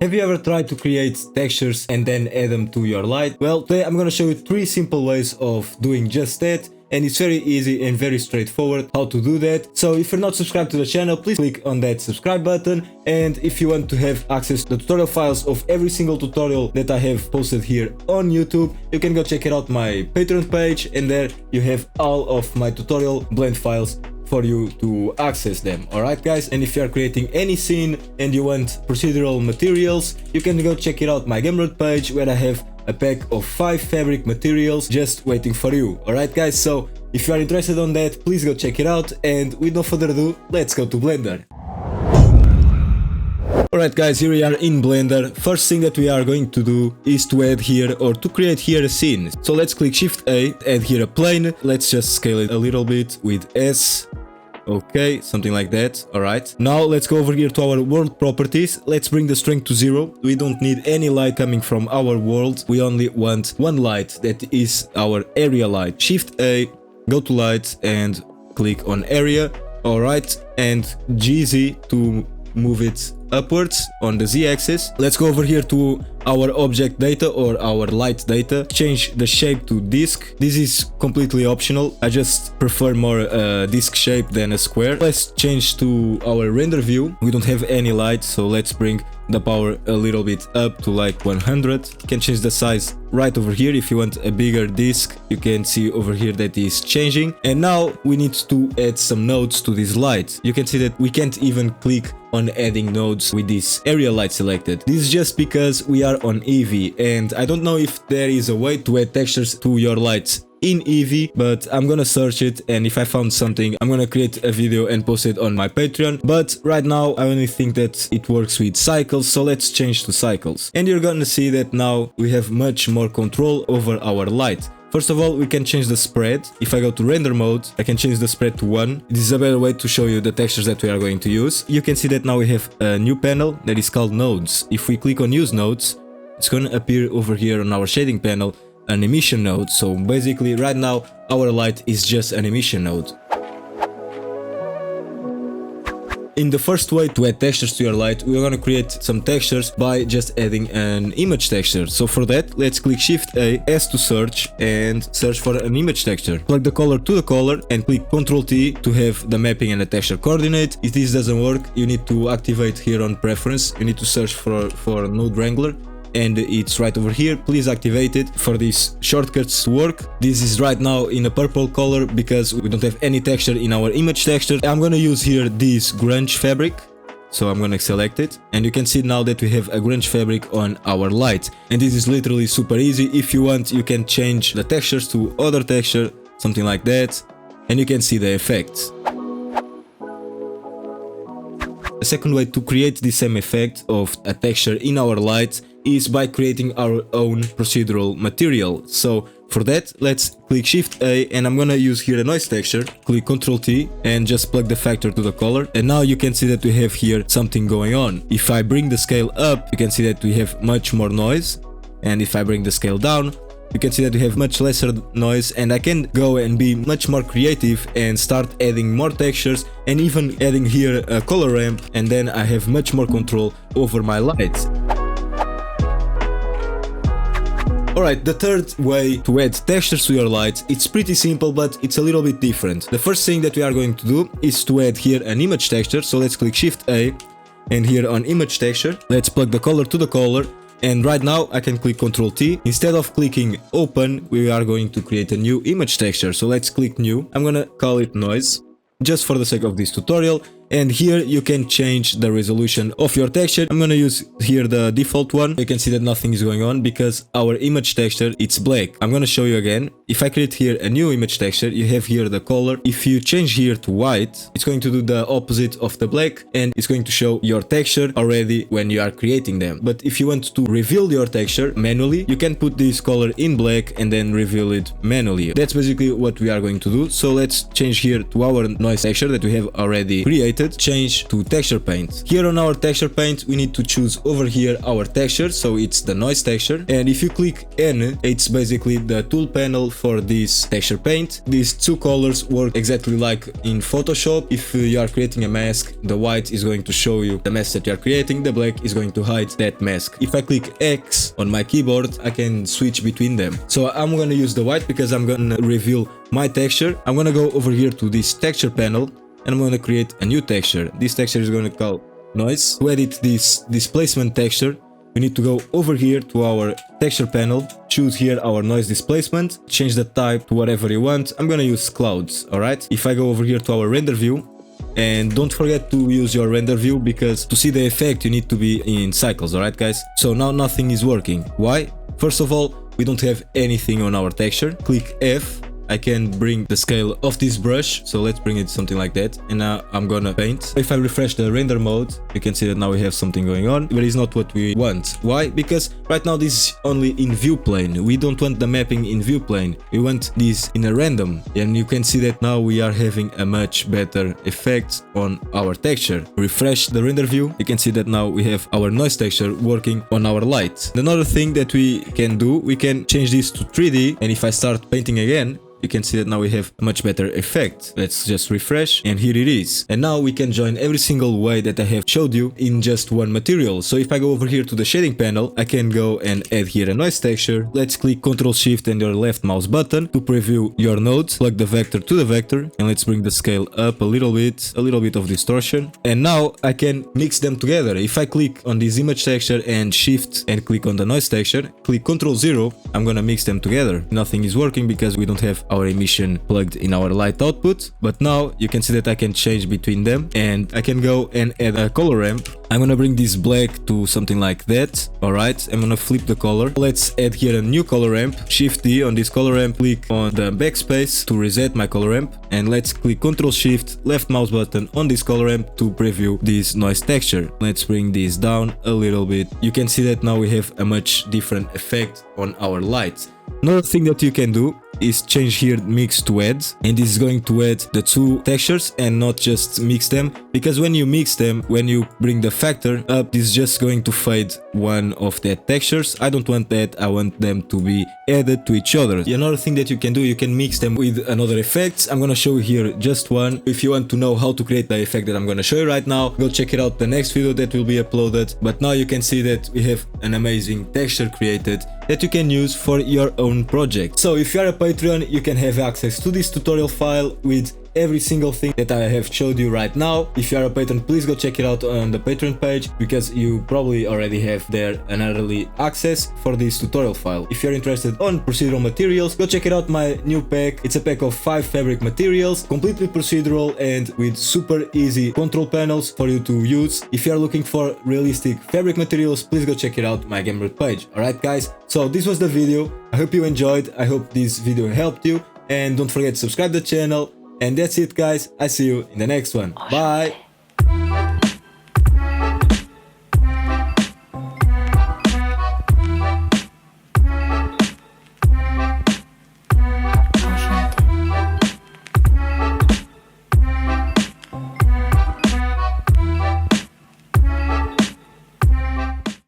Have you ever tried to create textures and then add them to your light? Well, today I'm gonna show you 3 simple ways of doing just that, and it's very easy and very straightforward how to do that. So if you're not subscribed to the channel, please click on that subscribe button, and if you want to have access to the tutorial files of every single tutorial that I have posted here on YouTube, you can go check it out my Patreon page, and there you have all of my tutorial blend files for you to access them. Alright guys, and if you are creating any scene and you want procedural materials, you can go check it out my Gumroad page, where I have a pack of 5 fabric materials just waiting for you. Alright guys, so if you are interested on that, please go check it out, and with no further ado, let's go to Blender. Alright guys, here we are in Blender. First thing that we are going to do is to add here, or to create here, a scene. So let's click Shift A, add here a plane. Let's just scale it a little bit with S. Okay, something like that. Alright. Now let's go over here to our world properties. Let's bring the strength to 0. We don't need any light coming from our world. We only want one light, that is our area light. Shift A, go to light and click on area. Alright, and GZ to move it upwards on the Z-axis. Let's go over here to our object data, or our light data. Change the shape to disk. This is completely optional. I just prefer more disk shape than a square. Let's change to our render view. We don't have any light, so let's bring the power a little bit up to like 100. You can change the size right over here. If you want a bigger disk, you can see over here that is changing. And now we need to add some nodes to this light. You can see that we can't even click on adding nodes with this area light selected. This is just because we are on Eevee, and I don't know if there is a way to add textures to your lights in Eevee, but I'm gonna search it, and if I found something, I'm gonna create a video and post it on my Patreon. But right now I only think that it works with cycles, so let's change to cycles. And you're gonna see that now we have much more control over our light. First of all, we can change the spread. If I go to render mode, I can change the spread to 1. This is a better way to show you the textures that we are going to use. You can see that now we have a new panel that is called nodes. If we click on use nodes, it's gonna appear over here on our shading panel an emission node. So basically right now our light is just an emission node. In the first way to add textures to your light, we're gonna create some textures by just adding an image texture. So for that, let's click Shift A, S to search, and search for an image texture. Plug the color to the color and click Ctrl T to have the mapping and the texture coordinate. If this doesn't work, you need to activate here on preference. You need to search for Node Wrangler, and it's right over here. Please activate it for these shortcuts to work. This is right now in a purple color because we don't have any texture in our image texture. I'm gonna use here this grunge fabric, so I'm gonna select it, and you can see now that we have a grunge fabric on our light. And this is literally super easy. If you want, you can change the textures to other texture, something like that, and you can see the effects. A second way to create the same effect of a texture in our light is by creating our own procedural material. So for that, let's click Shift A, and I'm gonna use here a noise texture. Click Ctrl T and just plug the factor to the color, and now you can see that we have here something going on. If I bring the scale up, you can see that we have much more noise, and if I bring the scale down, you can see that we have much lesser noise. And I can go and be much more creative and start adding more textures, and even adding here a color ramp, and then I have much more control over my lights. Alright, the third way to add textures to your light, it's pretty simple, but it's a little bit different. The first thing that we are going to do is to add here an image texture. So let's click Shift A, and here on image texture, let's plug the color to the color. And right now I can click Ctrl T. Instead of clicking open, we are going to create a new image texture. So let's click new. I'm gonna call it noise, just for the sake of this tutorial. And here you can change the resolution of your texture. I'm gonna use here the default one. You can see that nothing is going on because our image texture, it's black. I'm gonna show you again. If I create here a new image texture, you have here the color. If you change here to white, it's going to do the opposite of the black, and it's going to show your texture already when you are creating them. But if you want to reveal your texture manually, you can put this color in black and then reveal it manually. That's basically what we are going to do. So let's change here to our noise texture that we have already created. created, change to texture paint. Here on our texture paint, we need to choose over here our texture, so it's the noise texture. And if you click N, it's basically the tool panel for this texture paint. These two colors work exactly like in Photoshop. If you are creating a mask, the white is going to show you the mask that you are creating, the black is going to hide that mask. If I click X on my keyboard, I can switch between them. So I'm gonna use the white because I'm gonna reveal my texture. I'm gonna go over here to this texture panel and I'm gonna create a new texture. This texture is gonna call noise. To edit this displacement texture, we need to go over here to our texture panel, choose here our noise displacement, change the type to whatever you want. I'm gonna use clouds, alright? If I go over here to our render view, and don't forget to use your render view because to see the effect you need to be in cycles, alright guys? So now nothing is working. Why? First of all, we don't have anything on our texture. Click F. I can bring the scale of this brush, so let's bring it something like that. And now I'm gonna paint. If I refresh the render mode, you can see that now we have something going on, but it's not what we want. Why? Because right now this is only in view plane. We don't want the mapping in view plane. We want this in a random. And you can see that now we are having a much better effect on our texture. Refresh the render view. You can see that now we have our noise texture working on our light. Another thing that we can do, we can change this to 3D. And if I start painting again, you can see that now we have a much better effect. Let's just refresh and here it is. And now we can join every single way that I have showed you in just one material. So if I go over here to the shading panel, I can go and add here a noise texture. Let's click Ctrl Shift and your left mouse button to preview your node. Plug the vector to the vector and let's bring the scale up a little bit of distortion. And now I can mix them together. If I click on this image texture and shift and click on the noise texture, click Ctrl 0, I'm gonna mix them together. Nothing is working because we don't have our emission plugged in our light output, but now you can see that I can change between them and I can go and add a color ramp. I'm gonna bring this black to something like that. Alright, I'm gonna flip the color. Let's add here a new color ramp. Shift D on this color ramp, click on the backspace to reset my color ramp, and let's click Ctrl Shift left mouse button on this color ramp to preview this noise texture. Let's bring this down a little bit. You can see that now we have a much different effect on our light. Another thing that you can do is change here mix to add, and this is going to add the two textures and not just mix them, because when you mix them, when you bring the factor up, this is just going to fade one of the textures. I don't want that, I want them to be added to each other. Another thing that you can do, you can mix them with another effect. I'm gonna show you here just one. If you want to know how to create the effect that I'm gonna show you right now, go check it out the next video that will be uploaded. But now you can see that we have an amazing texture created that you can use for your own project. So if you are a Patreon, you can have access to this tutorial file with every single thing that I have showed you right now. If you are a patron, please go check it out on the Patreon page, because you probably already have there an early access for this tutorial file. If you're interested on procedural materials, go check it out, my new pack. It's a pack of 5 fabric materials, completely procedural and with super easy control panels for you to use. If you are looking for realistic fabric materials, please go check it out my Gambit page. Alright guys, so this was the video. I hope you enjoyed, I hope this video helped you, and don't forget to subscribe to the channel. And that's it guys, I see you in the next one. Bye!